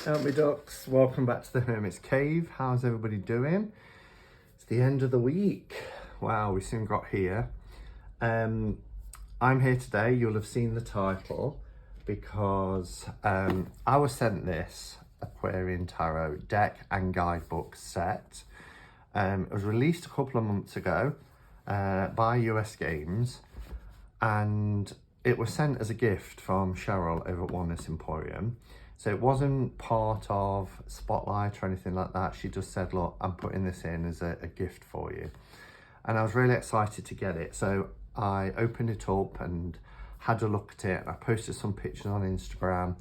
Help me ducks, welcome back to the Hermit's Cave. How's everybody doing? It's the end of the week. Wow, we soon got here. I'm here today, you'll have seen the title, because I was sent this Aquarian Tarot deck and guidebook set. It was released a couple of months ago by US Games, and it was sent as a gift from Cheryl over at Oneness Emporium. So it wasn't part of Spotlight or anything like that. She just said, look, I'm putting this in as a gift for you. And I was really excited to get it. So I opened it up and had a look at it. I posted some pictures on Instagram.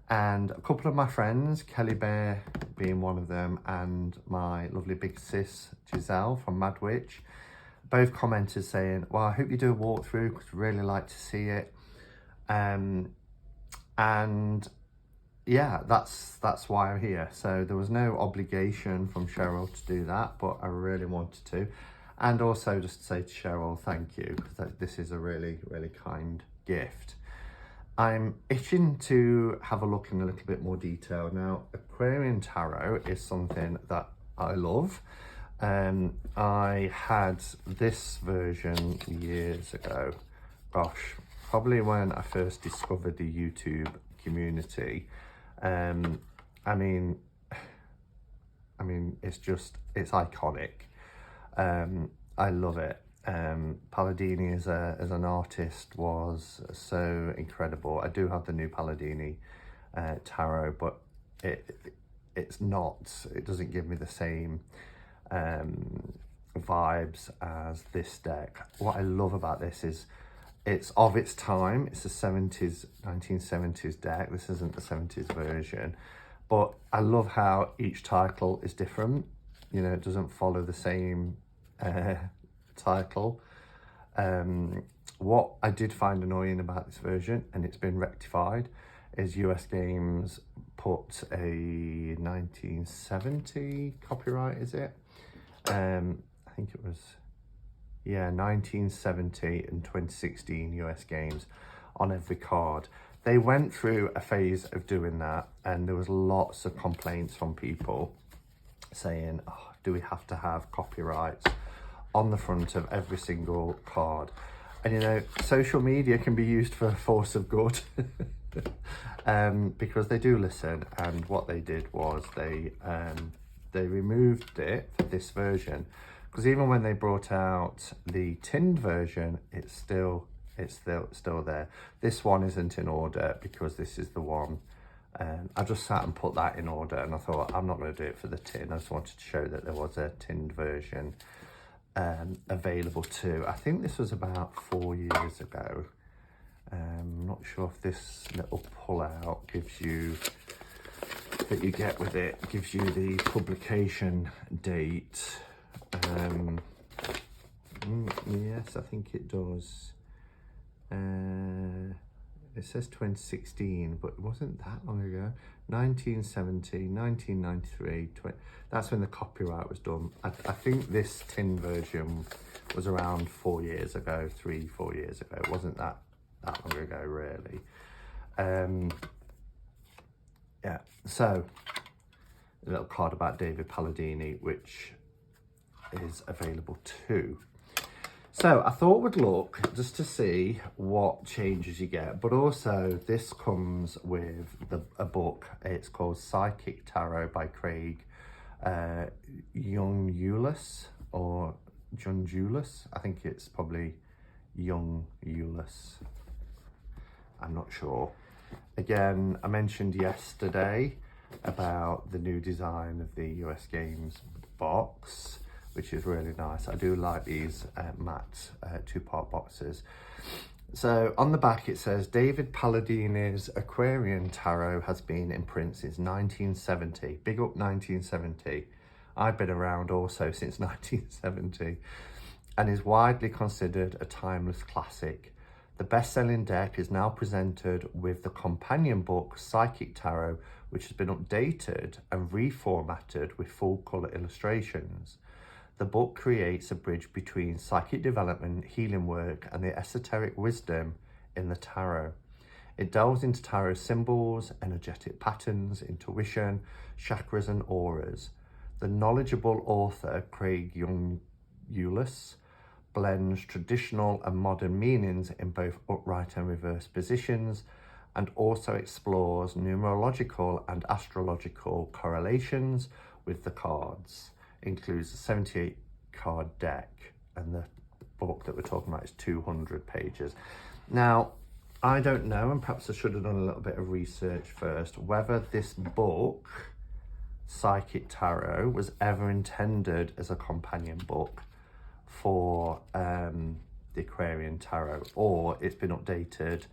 And a couple of my friends, Kelly Bear being one of them, and my lovely big sis, Giselle from Mad Witch, both commented saying, well, I hope you do a walkthrough because I'd really like to see it. And yeah, that's why I'm here. So there was no obligation from Cheryl to do that, but I really wanted to. And also just to say to Cheryl, thank you, because this is a really, really kind gift. I'm itching to have a look in a little bit more detail. Now, Aquarian Tarot is something that I love. I had this version years ago. Gosh, probably when I first discovered the YouTube community. I mean, it's iconic. I love it. Palladini as an artist was so incredible. I do have the new Palladini tarot, but it doesn't give me the same vibes as this deck. What I love about this is it's of its time. It's a 1970s deck. This isn't the 70s version, but I love how each title is different. You know, it doesn't follow the same title. What I did find annoying about this version, and it's been rectified, is US Games put a 1970 copyright, is it? I think it was, yeah, 1970 and 2016 US Games on every card. They went through a phase of doing that, and there was lots of complaints from people saying, oh, do we have to have copyrights on the front of every single card? And you know, social media can be used for a force of good. Because they do listen, and what they did was they removed it for this version, because even when they brought out the tinned version, it's still there. This one isn't in order because this is the one. I just sat and put that in order, and I thought, I'm not going to do it for the tin. I just wanted to show that there was a tinned version available too. I think this was about 4 years ago. I'm not sure if this little pull out gives you, that you get with it, gives you the publication date. Yes, I think it does. It says 2016, but it wasn't that long ago. 1970, 1993, that's when the copyright was done. I think this tin version was around 4 years ago, 3-4 years ago. It wasn't that long ago, really. Yeah, so a little card about David Palladini, which is available too. So I thought we'd look just to see what changes you get, but also this comes with a book. It's called Psychic Tarot by Craig Young-Ulis, or John Julis. I think it's probably Young-Ulis. I'm not sure. Again, I mentioned yesterday about the new design of the US Games box, which is really nice. I do like these matte two-part boxes. So on the back it says, David Palladini's Aquarian Tarot has been in print since 1970. Big up 1970. I've been around also since 1970, and is widely considered a timeless classic. The best-selling deck is now presented with the companion book Psychic Tarot, which has been updated and reformatted with full colour illustrations. The book creates a bridge between psychic development, healing work, and the esoteric wisdom in the tarot. It delves into tarot symbols, energetic patterns, intuition, chakras and auras. The knowledgeable author, Craig Young-Ullis, blends traditional and modern meanings in both upright and reverse positions, and also explores numerological and astrological correlations with the cards. Includes a 78 card deck, and the book that we're talking about is 200 pages. Now, I don't know, and perhaps I should have done a little bit of research first, whether this book, Psychic Tarot, was ever intended as a companion book for the Aquarian Tarot, or it's been updated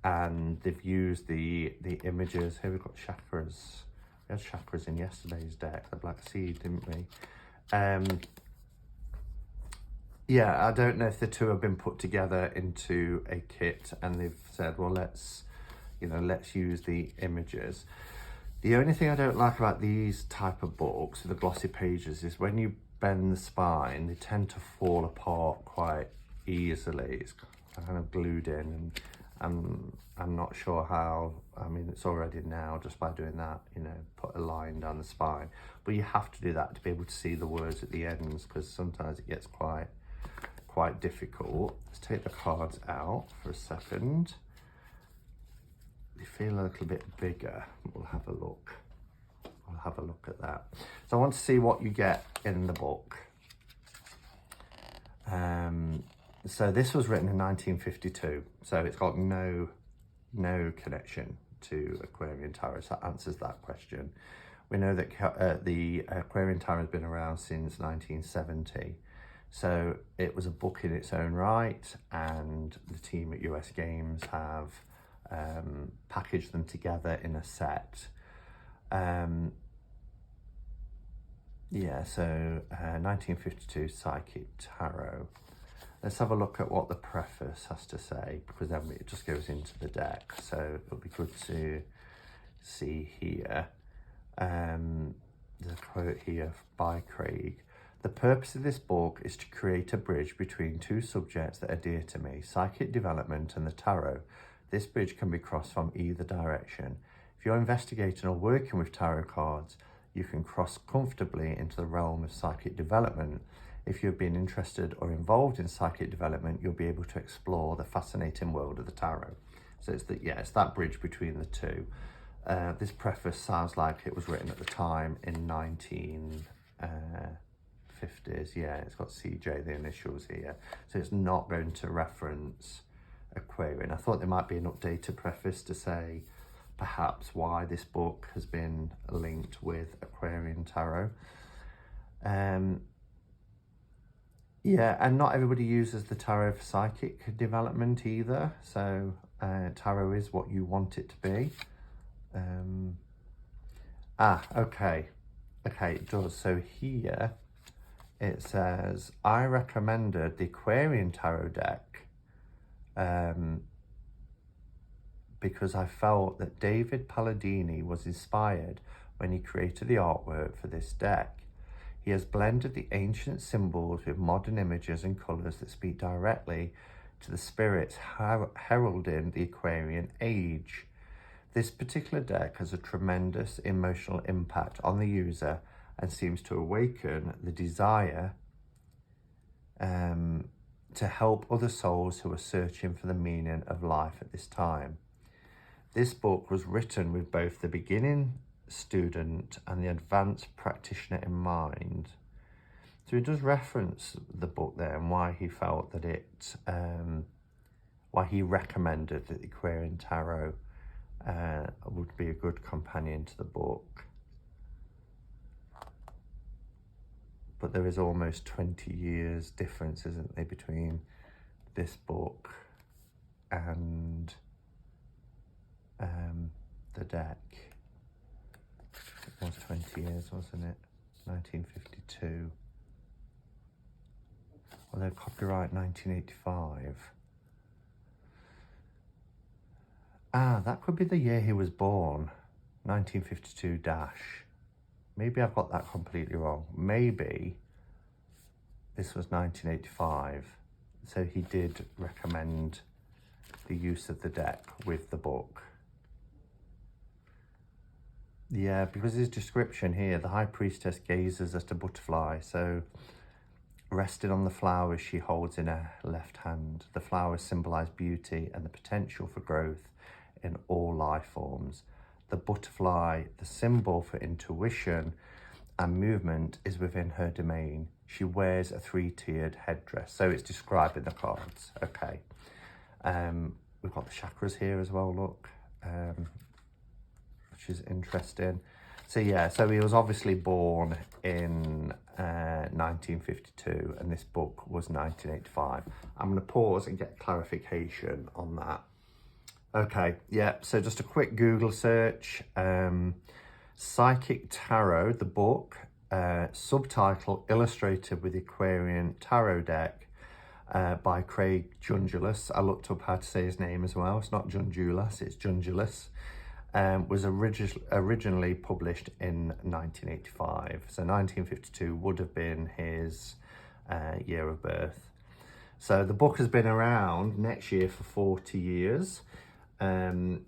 and they've used the images. Here we've got chakras. We had chakras in yesterday's deck, the Black Seed, didn't we? Yeah, I don't know if the two have been put together into a kit and they've said, well, let's use the images. The only thing I don't like about these type of books, the glossy pages, is when you bend the spine, they tend to fall apart quite easily. It's kind of glued in, and I'm not sure how. I mean, it's already now just by doing that, put a line down the spine. But you have to do that to be able to see the words at the ends, because sometimes it gets quite difficult. Let's take the cards out for a second. They feel a little bit bigger. We'll have a look. I'll have a look at that. So I want to see what you get in the book. So this was written in 1952. So it's got no connection to Aquarian Tarot. So that answers that question. We know that the Aquarian Tarot has been around since 1970. So it was a book in its own right, and the team at US Games have packaged them together in a set. Yeah, so 1952 Psychic Tarot. Let's have a look at what the preface has to say, because then it just goes into the deck. So it'll be good to see here. There's a quote here by Craig. The purpose of this book is to create a bridge between two subjects that are dear to me, psychic development and the tarot. This bridge can be crossed from either direction. If you're investigating or working with tarot cards, you can cross comfortably into the realm of psychic development. If you've been interested or involved in psychic development, you'll be able to explore the fascinating world of the tarot. So it's that bridge between the two. This preface sounds like it was written at the time in 1950s. Yeah, it's got CJ, the initials here. So it's not going to reference Aquarian. I thought there might be an updated preface to say perhaps why this book has been linked with Aquarian Tarot. Yeah, and not everybody uses the tarot for psychic development either. So tarot is what you want it to be. Okay, it does. So here it says, I recommended the Aquarian Tarot deck because I felt that David Palladini was inspired when he created the artwork for this deck. He has blended the ancient symbols with modern images and colours that speak directly to the spirits heralding the Aquarian age. This particular deck has a tremendous emotional impact on the user and seems to awaken the desire to help other souls who are searching for the meaning of life at this time. This book was written with both the beginning student and the advanced practitioner in mind. So it does reference the book there and why he felt that why he recommended that the Aquarian Tarot would be a good companion to the book. But there is almost 20 years difference, isn't there, between this book and the deck. It was 20 years, wasn't it? 1952. Although copyright 1985. That could be the year he was born. 1952 dash. Maybe I've got that completely wrong. Maybe this was 1985. So he did recommend the use of the deck with the book. Yeah, because his description here, the High Priestess gazes at a butterfly, so resting on the flowers she holds in her left hand. The flowers symbolize beauty and the potential for growth in all life forms. The butterfly, the symbol for intuition and movement, is within her domain. She wears a 3-tiered headdress. So it's described in the cards. Okay. We've got the chakras here as well, look. Which is interesting. So yeah, so he was obviously born in 1952 and this book was 1985. I'm going to pause and get clarification on that. Okay, yeah, so just a quick Google search. Psychic Tarot, the book, subtitle illustrated with the Aquarian Tarot deck by Craig Jungulas. I looked up how to say his name as well. It's not Jungulas, it's Jungulas. Was originally published in 1985. So 1952 would have been his year of birth. So the book has been around next year for 40 years. And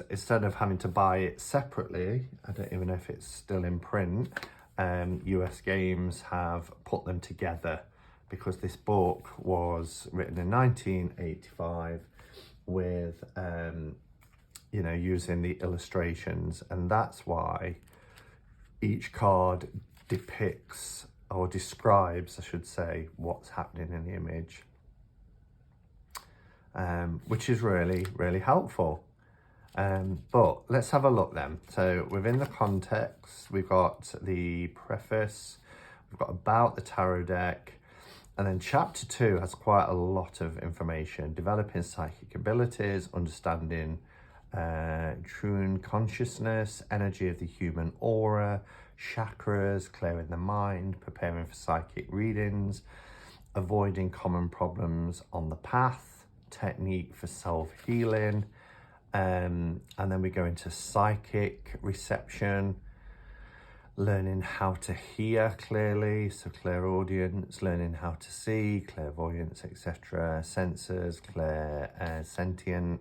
instead of having to buy it separately, I don't even know if it's still in print, US Games have put them together because this book was written in 1985 with, you know, using the illustrations, and that's why each card depicts or describes, I should say, what's happening in the image, which is really, really helpful. But let's have a look then. So within the context, we've got the preface, we've got about the tarot deck, and then chapter 2 has quite a lot of information: developing psychic abilities, understanding true consciousness, energy of the human aura, chakras, clearing the mind, preparing for psychic readings, avoiding common problems on the path, technique for self-healing, and then we go into psychic reception, learning how to hear clearly, so clairaudience, learning how to see, clairvoyance, etc., senses, sentient,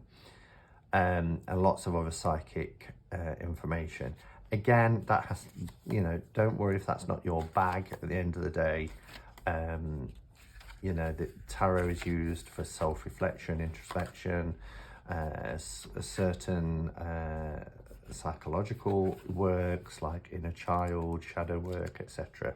and lots of other psychic information. Again, that has, you know, don't worry if that's not your bag at the end of the day. You know, the tarot is used for self-reflection, introspection, certain psychological works like inner child, shadow work, etc.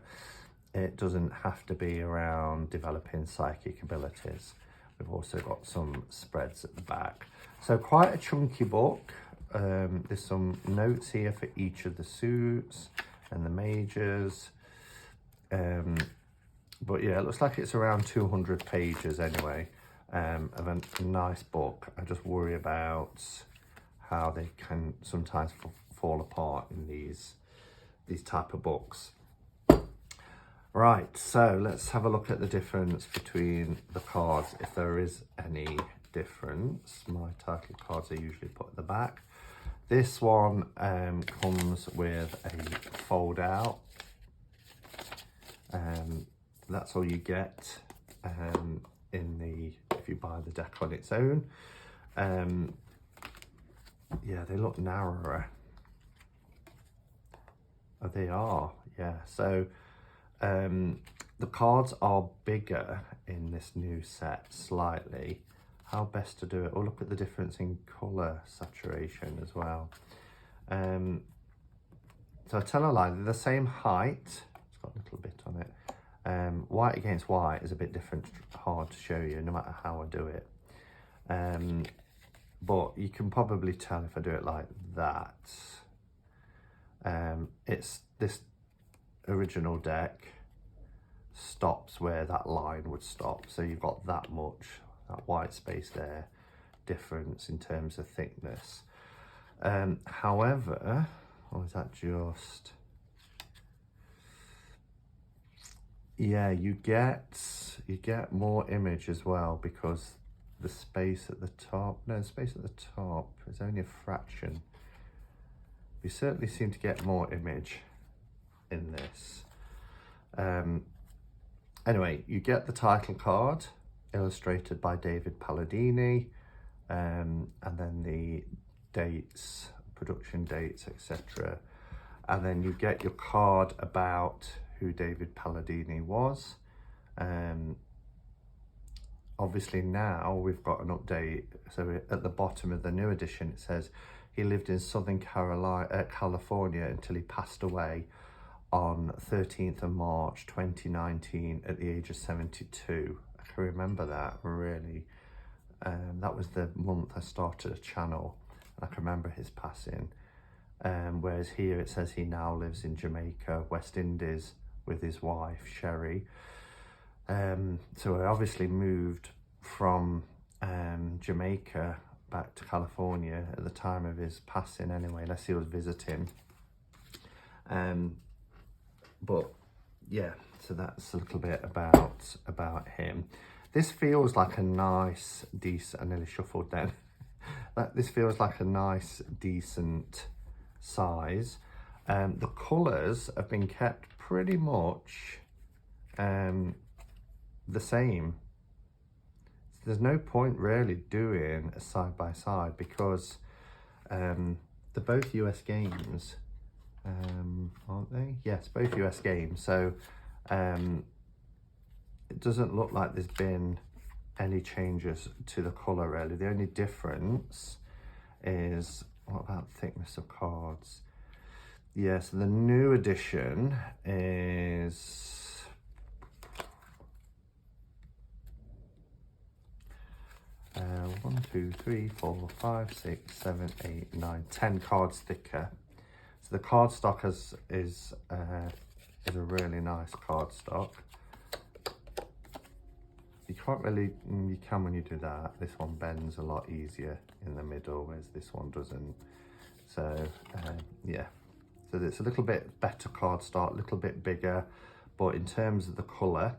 It doesn't have to be around developing psychic abilities. We've also got some spreads at the back. So quite a chunky book. There's some notes here for each of the suits and the majors. But yeah, it looks like it's around 200 pages anyway, of a nice book. I just worry about how they can sometimes fall apart in these type of books. Right, so let's have a look at the difference between the cards, if there is any difference. My title cards are usually put at the back. This one comes with a fold out. That's all you get if you buy the deck on its own. Yeah, they look narrower. Oh, they are, yeah. So the cards are bigger in this new set slightly. How best to do it? Oh, look at the difference in colour saturation as well. So I tell a lie, they're the same height. It's got a little bit on it. White against white is a bit different, hard to show you no matter how I do it. But you can probably tell if I do it like that. It's this original deck stops where that line would stop. So you've got that much, that white space there, difference in terms of thickness. However, or is that just... Yeah, you get more image as well because the space at the top, no, the space at the top is only a fraction. You certainly seem to get more image in this. Anyway, you get the title card illustrated by David Palladini, and then the dates, production dates, etc. And then you get your card about who David Palladini was. Obviously now we've got an update. So at the bottom of the new edition, it says he lived in Southern California until he passed away on 13th of March 2019 at the age of 72. I can remember that really. That was the month I started a channel. I can remember his passing. Whereas here it says he now lives in Jamaica, West Indies, with his wife Sherry. So I obviously moved from Jamaica back to California at the time of his passing anyway, unless he was visiting. But yeah, so that's a little bit about him. This feels like a nice, decent, I nearly shuffled then. This feels like a nice, decent size. The colours have been kept pretty much the same. There's no point really doing a side by side because they're both US games, aren't they? Yes, both US games. So it doesn't look like there's been any changes to the colour really. The only difference is, what about thickness of cards? Yes, the new edition is 1, 2, 3, 4, 5, 6, 7, 8, 9, 10 cards thicker. So the card stock is a really nice card stock. You can't really, you can when you do that. This one bends a lot easier in the middle, whereas this one doesn't. So yeah, so it's a little bit better card stock, a little bit bigger, but in terms of the colour,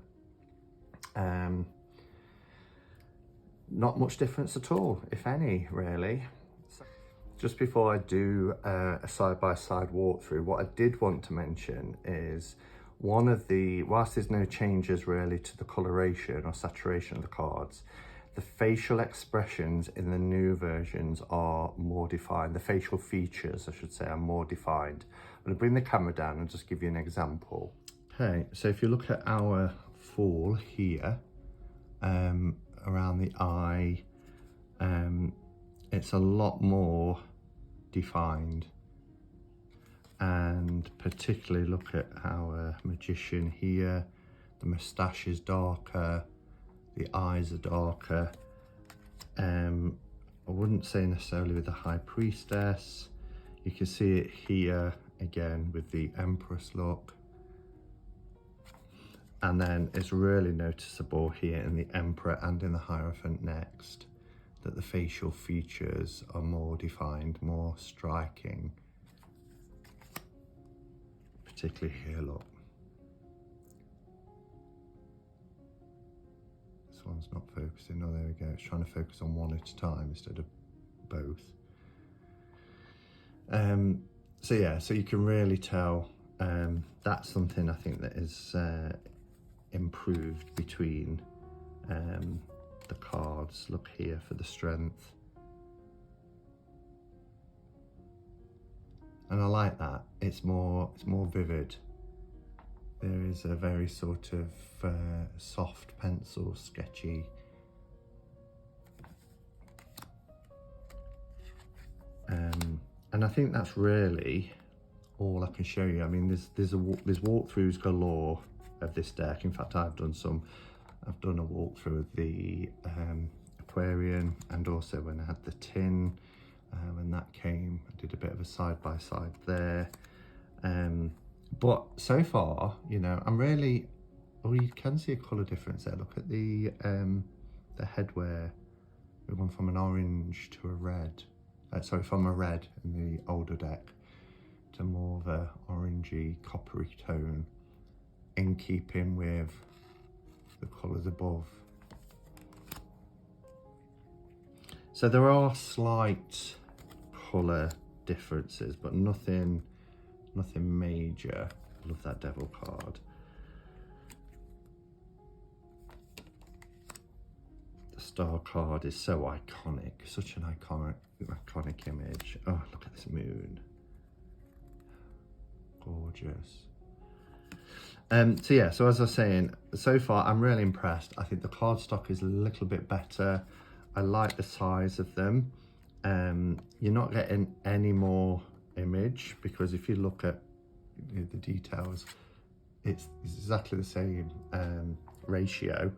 not much difference at all, if any, really. Just before I do a side-by-side walkthrough, what I did want to mention is one of the, whilst there's no changes really to the coloration or saturation of the cards, the facial expressions in the new versions are more defined. The facial features, I should say, are more defined. I'm going to bring the camera down and just give you an example. Okay, so if you look at our fall here, around the eye, it's a lot more defined, and particularly look at our magician here. The moustache is darker, the eyes are darker. I wouldn't say necessarily with the high priestess. You can see it here again with the empress look. And then it's really noticeable here in the Emperor and in the Hierophant next, that the facial features are more defined, more striking. Particularly here, look. This one's not focusing. Oh, there we go. It's trying to focus on one at a time instead of both. So yeah, so you can really tell that's something I think that is improved between the cards. Look here for the strength, and I like that. It's more vivid. There is a very sort of soft pencil, sketchy. And I think that's really all I can show you. I mean, there's walkthroughs galore of this deck. In fact, I've done a walkthrough of the Aquarian, and also when I had the tin, when that came, I did a bit of a side-by-side there. But so far, you know, I'm really, oh, you can see a colour difference there. Look at the headwear. We went from an orange to a red. Sorry, from a red in the older deck to more of a orangey, coppery tone, in keeping with the colours above. So there are slight colour differences, but nothing major. I love that devil card. star card is so iconic, such an iconic image. Oh, look at this moon. Gorgeous. So yeah, so as I was saying, so far I'm really impressed. I think the cardstock is a little bit better. I like the size of them. You're not getting any more image, because if you look at the details, it's exactly the same ratio.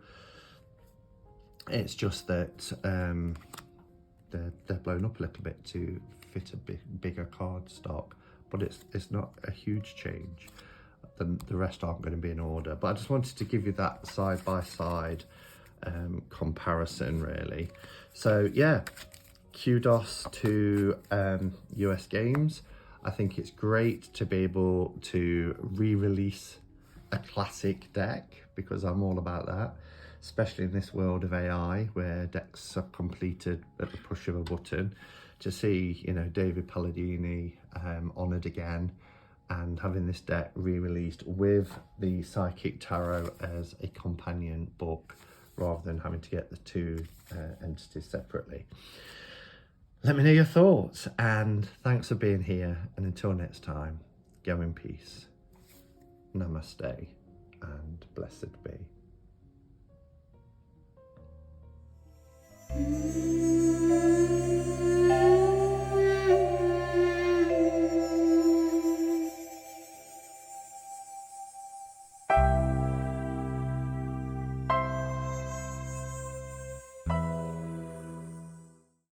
It's just that they're blown up a little bit to fit a bigger cardstock, but it's not a huge change. The rest aren't going to be in order, but I just wanted to give you that side by side comparison, really. So yeah, kudos to US Games. I think it's great to be able to re-release a classic deck, because I'm all about that, especially in this world of AI where decks are completed at the push of a button. To see, you know, David Palladini honoured again, and having this deck re-released with the Psychic Tarot as a companion book, rather than having to get the two entities separately. Let me know your thoughts, and thanks for being here, and until next time, go in peace. Namaste and blessed be.